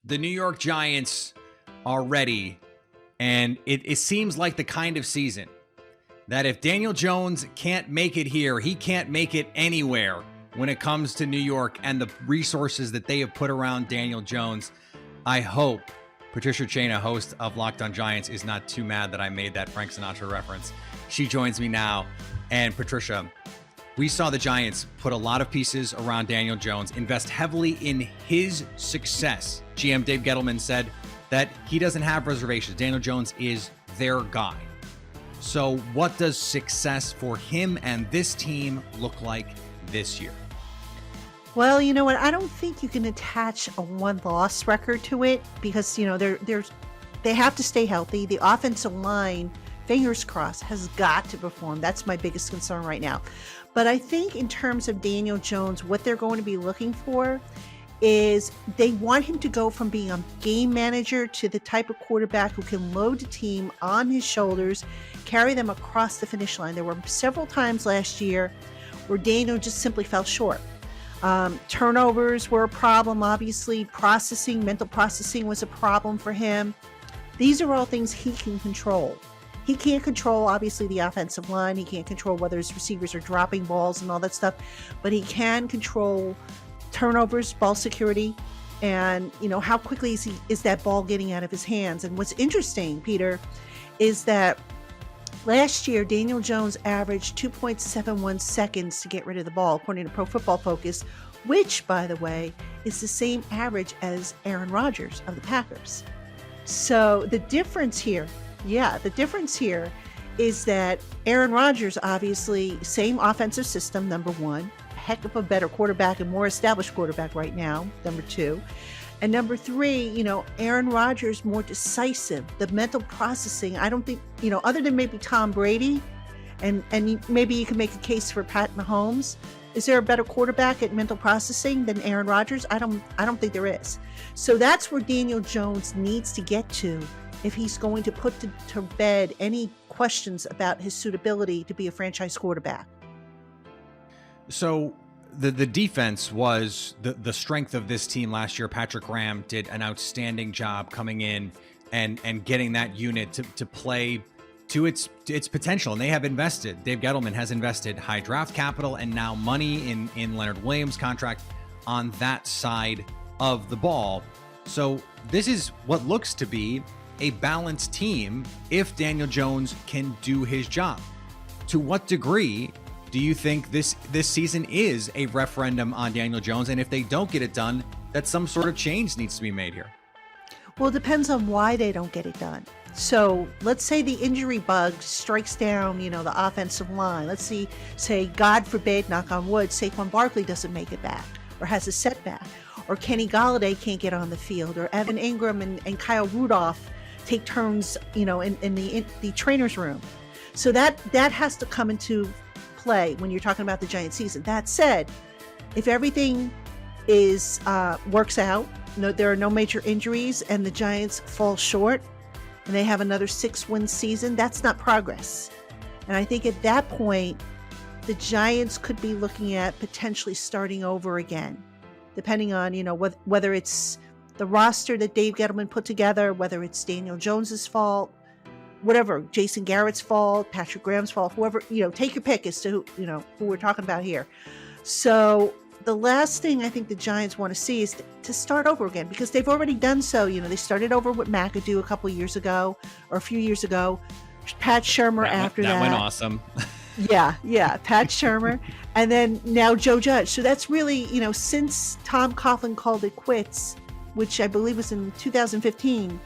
The New York Giants are ready, and it seems like the kind of season that if Daniel Jones can't make it here, he can't make it anywhere when it comes to New York and the resources that they have put around Daniel Jones. I hope Patricia, Traina, host of Locked on Giants, is not too mad that I made that Frank Sinatra reference. She joins me now. And Patricia, we saw the Giants put a lot of pieces around Daniel Jones, invest heavily in his success. GM Dave Gettleman said that he doesn't have reservations. Daniel Jones is their guy. So what does success for him and this team look like this year? Well, you know what? I don't think you can attach a one-loss record to it because, you know, they have to stay healthy. The offensive line, fingers crossed, has got to perform. That's my biggest concern right now. But I think in terms of Daniel Jones, what they're going to be looking for is they want him to go from being a game manager to the type of quarterback who can load the team on his shoulders, carry them across the finish line. There were several times last year where Daniel just simply fell short. Turnovers were a problem, obviously. Mental processing was a problem for him. These are all things he can control. He can't control, obviously, the offensive line. He can't control whether his receivers are dropping balls and all that stuff, but he can control turnovers, ball security, and, you know, how quickly is that ball getting out of his hands. And what's interesting, Peter, is that last year, Daniel Jones averaged 2.71 seconds to get rid of the ball, according to Pro Football Focus, which, by the way, is the same average as Aaron Rodgers of the Packers. So the difference here is that Aaron Rodgers, obviously, same offensive system, number one, heck of a better quarterback and more established quarterback right now, number two. And number three, you know, Aaron Rodgers more decisive. The mental processing, I don't think, you know, other than maybe Tom Brady, and maybe you can make a case for Pat Mahomes. Is there a better quarterback at mental processing than Aaron Rodgers? I don't think there is. So that's where Daniel Jones needs to get to if he's going to put to bed any questions about his suitability to be a franchise quarterback. So the defense was the strength of this team last year. Patrick Graham did an outstanding job coming in and getting that unit to play to its potential. And they have invested. Dave Gettleman has invested high draft capital and now money in Leonard Williams' contract on that side of the ball. So this is what looks to be a balanced team if Daniel Jones can do his job. To what degree do you think this season is a referendum on Daniel Jones? And if they don't get it done, that some sort of change needs to be made here? Well, it depends on why they don't get it done. So let's say the injury bug strikes down, you know, the offensive line. Let's say, God forbid, knock on wood, Saquon Barkley doesn't make it back or has a setback, or Kenny Golladay can't get on the field, or Evan Ingram and Kyle Rudolph take turns, you know, in the trainer's room. So that has to come into play when you're talking about the Giants season. That said, if everything works out, there are no major injuries, and the Giants fall short and they have another 6-win season, that's not progress. And I think at that point, the Giants could be looking at potentially starting over again, depending on, you know, whether it's the roster that Dave Gettleman put together, whether it's Daniel Jones's fault, whatever, Jason Garrett's fault, Patrick Graham's fault, whoever, you know, take your pick as to who, you know, who we're talking about here. So the last thing I think the Giants want to see is to start over again, because they've already done so. You know, they started over with McAdoo a couple of years ago, or a few years ago, Pat Shurmur after that. That went awesome. Yeah, Pat Shurmur, and then now Joe Judge. So that's really, you know, since Tom Coughlin called it quits, which I believe was in 2015,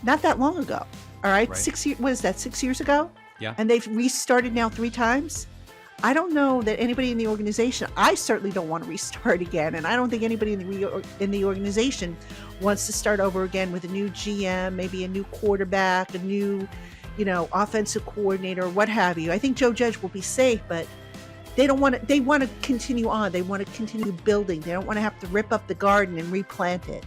not that long ago. All right. 6 years. What is that? 6 years ago? Yeah. And they've restarted now 3 times. I don't know that anybody in the organization, I certainly don't want to restart again. And I don't think anybody in the organization wants to start over again with a new GM, maybe a new quarterback, a new, you know, offensive coordinator, what have you. I think Joe Judge will be safe, but they don't want to, they want to continue on. They want to continue building. They don't want to have to rip up the garden and replant it.